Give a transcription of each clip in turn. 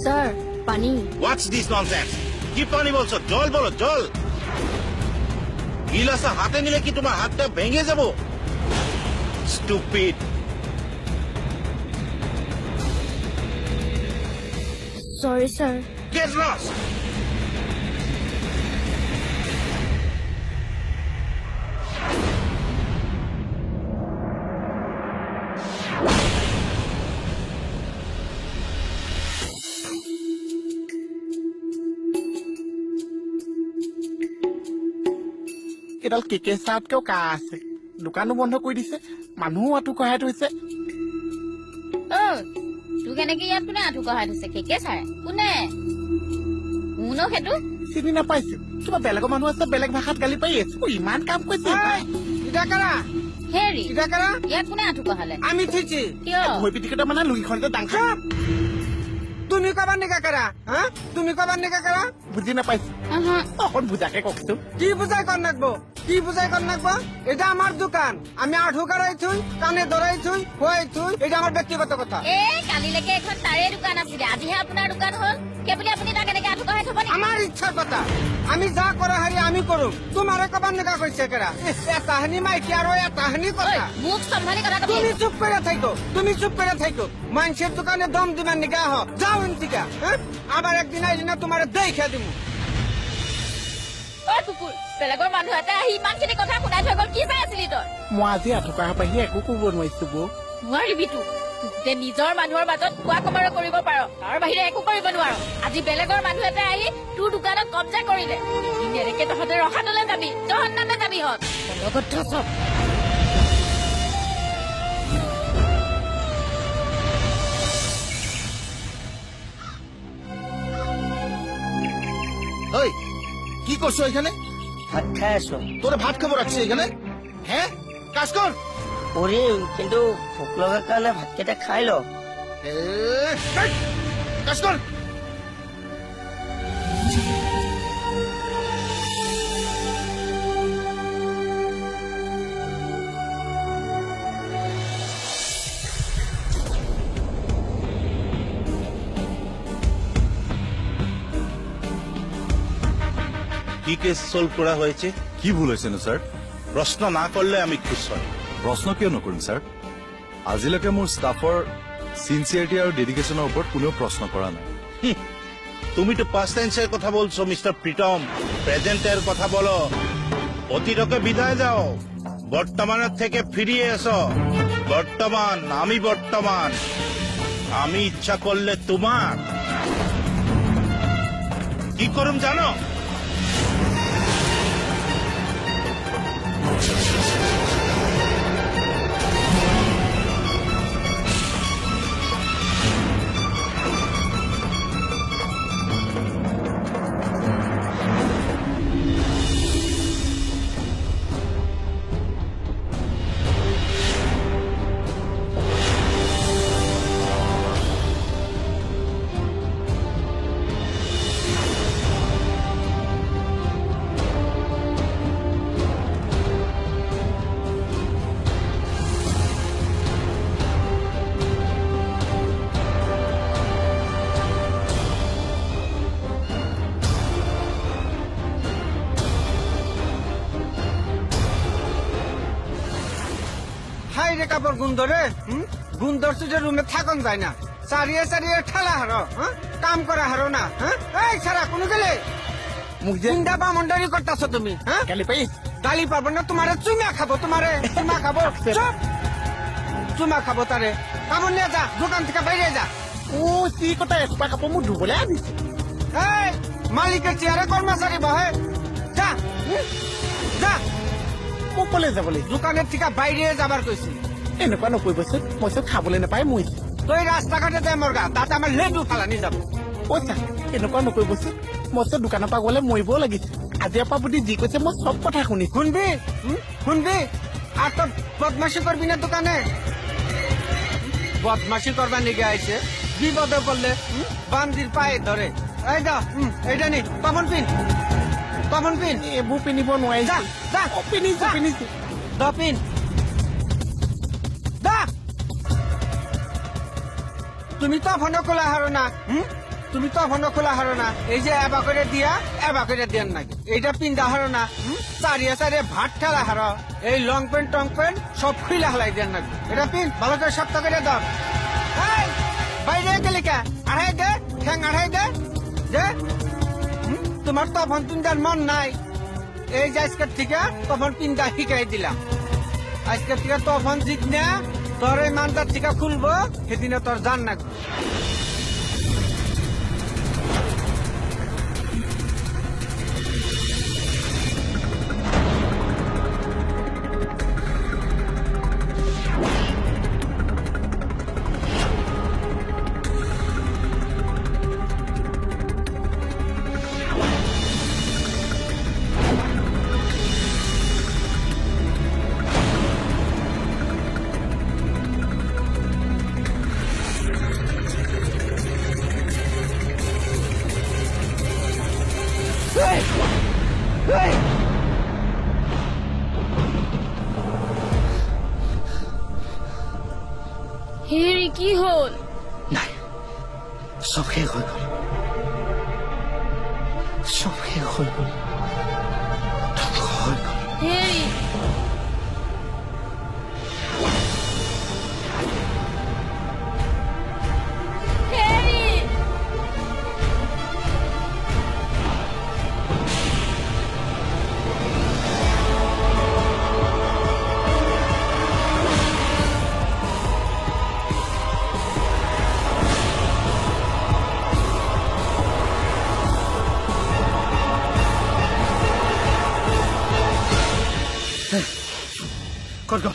Sir পানি what's this nonsense কি পানি বলছো জল বলো জল গিলাসা হাতে নিলে কি তোমার হাতটা ভেঙে যাব stupid sorry sir get lost এডাল কেকে চাহতকেও কাহ আছে দোকানো বন্ধ কৰি দিছে মানুহো আঁঠু কঢ়াই থৈছে তোক এনেকে ইয়াত কোনে আঁঠু কঢ়াই থৈছে কেকে চাই কোনে মোনো সেইটো চিনি নাপাইছো কিবা বেলেগৰ মানুহ আছে বেলেগ ভাষাত গালি পাৰি আছে ইমান কাম কৰিছে হেৰি ইয়াত কোনে আঁঠু কঢ়ালে আমি থৈছি কিয় ভৰি পিটিকতে মানে লুঙিখনতে দাং খাই তুমি কবার নিকা করা হ্যাঁ তুমি কবার নিকা করা বুজি নাপাইছো অকণ বুজাকে কওকচোন কি বুঝাই কর নাকবো কি বুঝাই কর নাকবো এটা আমার দোকান আমি আঠু কারাই থুই কানে ধরাই থুই খোয়াই থুই এটা আমার ব্যক্তিগত কথা কালিলৈকে এখন তাৰে দোকান আছিলে আজিহে আপোনাৰ দোকান হ'ল কেবুলি আপুনি তাক এনেকে আঁঠু কঢ়াই থব আমার ইচ্ছার কথা আমি যা করা হারি আমি করুম তোমারে কবার নিকা কইছে কেরা এটা হানি মাইকি আর এটা হানি কথা মুখ সম্ভালি কথা কবি তুমি চুপ করে থাকো মানুষের দোকানে দম দিবার নিকা হ যাও এনতিকা হ্যাঁ আবার একদিন আইলি না তোমারে দেখাই দিমু কুকুৰ বেলেগৰ মানুহ এটা আহি ইমানখিনি কথা শুনাই থৈ গ'ল কি চাই আছিলি তই মই আজি আঁঠু কঢ়া পাহি একো ক'ব নোৱাৰিছো বৌ নোৱাৰিবি তো যে নিজৰ মানুহৰ মাজত কোৱা কমাৰ কৰিব পাৰ তাৰ বাহিৰে একো কৰিব নোৱাৰ আজি বেলেগৰ মানুহ এটা আহি তোৰ দোকানত কব্জা কৰিলে এনেকে তহঁতে ৰখাতলৈ যাবি জহন্নামে যাবি হত লগত চব ওই কি করছো এখানে ভাত খাই আছো তোরে ভাত খাবো রাখছি এখানে হ্যাঁ কাজ কর কৰিম কিন্তু ভোক লগাৰ কাৰণে ভাতকেইটা খাই ল কাজ কর কি কেস সলভ করা হয়েছে কি ভুল হয়েছে না স্যার প্রশ্ন না করলে আমি খুশ হই প্ৰশ্ন কিয় নকৰিম স্যাৰ আজিলৈকে মোৰ ষ্টাফৰ সিনসিয়াৰিটি আৰু ডেডিকেশনৰ ওপৰত কোনেও প্ৰশ্ন কৰা নাই তুমি তো পাস্ট টেন্সের কথা বলছো মিস্টার প্রীতম প্রেজেন্টের কথা বলো অতীতকে বিদায় দাও বর্তমানের থেকে ফিরিয়ে এসো বর্তমান আমি ইচ্ছা করলে তোমার কি করুম জানো হাই রে কাপড় গুণ ধরে গুণ ধরছে রুমে থাকন যায় না চারিয়ে ঠেলা হারো হ্যাঁ কাম করা হারো না হ্যাঁ এই সারা কোনো গেলে মোক যে চিন্তা বা মন্ডারি করতেছো তুমি হ্যাঁ গালি পাৰি গালি পাবো না তোমারে চুমা খাবো চুমা খাবো তারে কামড় নিয়ে যা দোকান থেকে বাইরে যা চি কথা এসোপা কাপোৰ মোক ধুবলৈ আনিছে এই মালিকের চেয়ারে কর্মচারী বহে যা যা মোক কলে যাবলৈ দোকানের থেকে বাইরে যাবার কইছি এনেকুৱা নকৰিবচোন মই চব খাবলৈ নাপাই মৰিছো তুই ৰাস্তাঘাটে যায় মৰগা তাতে আমাৰ লেবু ফালানি যাবো পইচা এনেকুৱা নকৰিবচোন মই চব দোকানৰ পৰা গ'লে মৰিবও লাগিছে আজিৰ পৰা বুদ্ধি যি কৈছে মই চব কথা শুনিছো শুনবি আর তো বদমাসি করবি না দোকানে বদমাসি করবার নিগে আইছে বিপদে পড়লে বান্দির পায়ে ধরে এই দা এইটা নি কমন পিন এইবোৰ পিন্ধিব নোৱাৰিছো যা পিন্ধিছো দা পিন দা তুমি তো ফোন খোলা হারো না তুমি তখনও খোলা হারো না এই যে এবা করে দিয়া এবা করে দেন নাকি এইটা পিন্দা হারো না চারিয়ে চারিয়ে ভাত ঠেলা হারো এই লং প্যান্ট টং প্যান্ট সব খুইলা হালাই দেন নাকি এটা পিন ভালো করে সপ্তাহ করে দাও এই, বাইরে গেলি কে আড়াই দে ঠ্যাং আড়াই দে যে তোমার তখন পিন্দার মন নাই এই যে আজকের থেকে তখন পিন্দা শিখাই দিলাম আজকের থেকে তখন জিত না তোর এই মানটার থেকে খুলবো সেদিনে তোর জান না হেৰি কি হ'ল নাই চব শেষ হৈ গ'ল চব শেষ হৈ গ'ল ধ্বংস হৈ গ'ল হেৰি হেৰি ক'ত গ'ল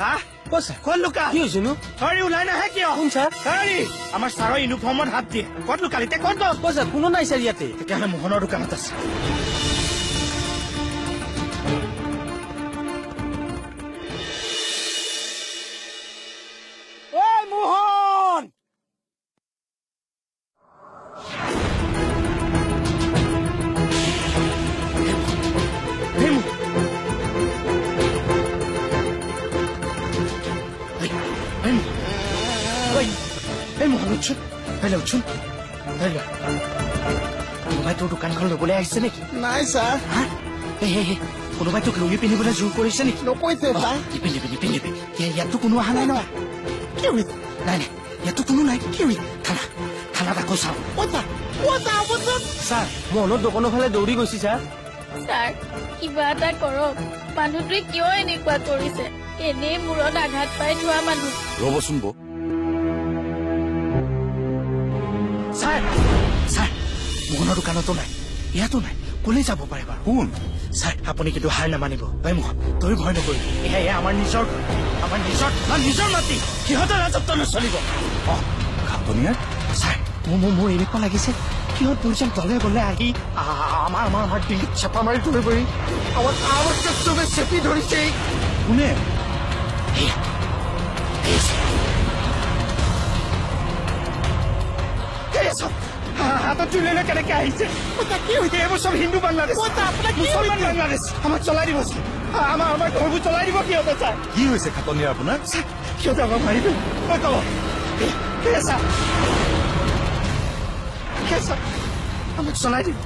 হা ক'ত লুকা কি হৈছে নো হৰি ওলাই নাহে কিয় কোন ছাৰ হৰি আমাৰ ছাৰৰ ইউনিফৰ্মত হাত দিয়ে ক'ত লুকালি তে ক'ত গ'ল কৈছা কোনো নাই ছাৰ ইয়াতে তেতিয়াহ'লে মোহনৰ দোকানত আছে ঐ মোহন এই মোহন উঠছোন উঠছোন কোনোবাই তোৰ দোকানখন ল'বলৈ আহিছে নেকি নাই ছাৰ কোনোবাই তোক লুঙি পিন্ধিবলৈ জোৰ কৰিছে নেকি নকৈছে নিপিন্ধিবি নিপিন্ধিবি ইয়াততো কোনো অহা নাই ন কি হৈছে নাই নাই ইয়াততো কোনো নাই কি হৈছে থানাত আকৌ চাওঁ ছাৰ মোহনৰ দোকানৰ ফালে দৌৰি গৈছে ছাৰ ছাৰ কিবা এটা কৰক মানুহটোৱে কিয় এনেকুৱা কৰিছে এনেই মূৰত আঘাত পাই থোৱা মানুহ ৰ'বচোন বৌ ছাৰ মোহনৰ দোকানতো নাই ইয়াতো নাই ক'লৈ যাব পাৰে বাৰু কোন ছাৰ আপুনি কিন্তু হাৰ নামানিব ঐ মোহন তই ভয় নকৰিবি এয়া আমাৰ নিজৰ মাটি সিহঁতৰ ৰাজত্ব নচলিব খাটনিয়াৰ ছাৰ মোৰ এনেকুৱা লাগিছে সিহঁত দুজন দলে গলে আহি আমাৰ ডিঙিত চেপা মাৰি ধৰিবহি আমাৰ চবে চেপি ধৰিছে কোনে হাতত তুলিলে কেনেকে আহিছে কি হৈছে এইবোৰ চব হিন্দু বাংলাদেশ মুছলমান বাংলাদেশ আমাক চলাই দিব আমাৰ ঘৰবোৰ চলাই দিব সিহঁতে ছাৰ কি হৈছে খাটনিয়াৰ আপোনাৰ সিহঁতে আমাক মাৰিব আমাক চলাই দিব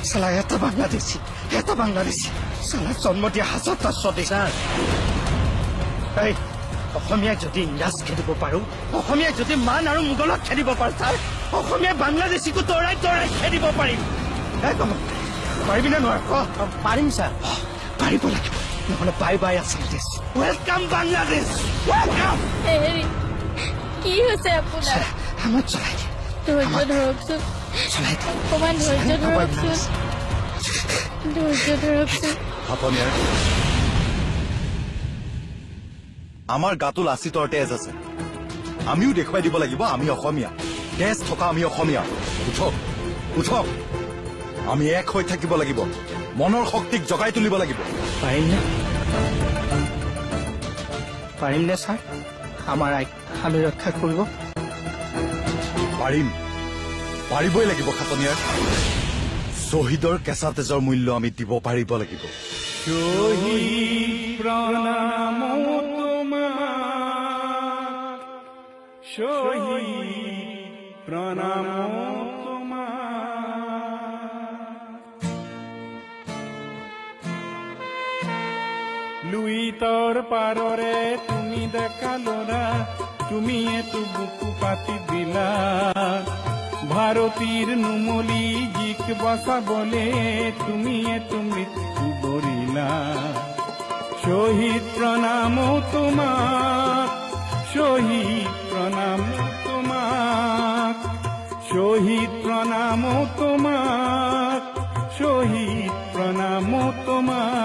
চালা এটা বাংলাদেশী চালা জন্ম দিয়া হাজাৰটা স্বদেশ অসমীয়াক যদি ইংৰাজ খেদিব পাৰো অসমীয়াক যদি মান আৰু মোগলক খেদিব পাৰো ছাৰ অসমীয়া বাংলাদেশীকো তৰাই খেদিব পাৰিম পাৰিবি নে নোৱাৰ পাৰিম ছাৰ পাৰিব লাগিব নহ'লে বাই বাই আছাম দেশ ৱেলকাম বাংলাদেশ ৱেলকাম হেৰি কি হৈছে আপোনাৰ আমাক চলাই ধৈৰ্য ধৰকচোন চলাই অকমান ধৈৰ্য ধৰকচোন খাটনিয়াৰ আমাৰ গাটো লাচিতৰ তেজ আছে আমিও দেখুৱাই দিব লাগিব আমি অসমীয়া তেজ থকা আমি অসমীয়া উঠক আমি এক হৈ থাকিব লাগিব মনৰ শক্তিক জগাই তুলিব লাগিব পাৰিম নে ছাৰ আমাৰ আইক আমি ৰক্ষা কৰিব পাৰিবই লাগিব খাটনিয়াৰ শ্বহীদৰ কেঁচা তেজৰ মূল্য আমি দিব পাৰিব লাগিব প্ৰণাম তোমাক। লুইতৰ পাৰৰে তুমি ডেকা ল'ৰা, তুমি এটো বুকু পাতি দিলা। ভাৰতীৰ নুমলী জিক বচাবলে তুমি এটো মৃত্যু বৰিলা। শহীদ প্ৰণাম তোমাক, শহীদ প্ৰণাম তোমাক, শহীদ প্ৰণাম তোমাক, শহীদ প্ৰণাম তোমাক।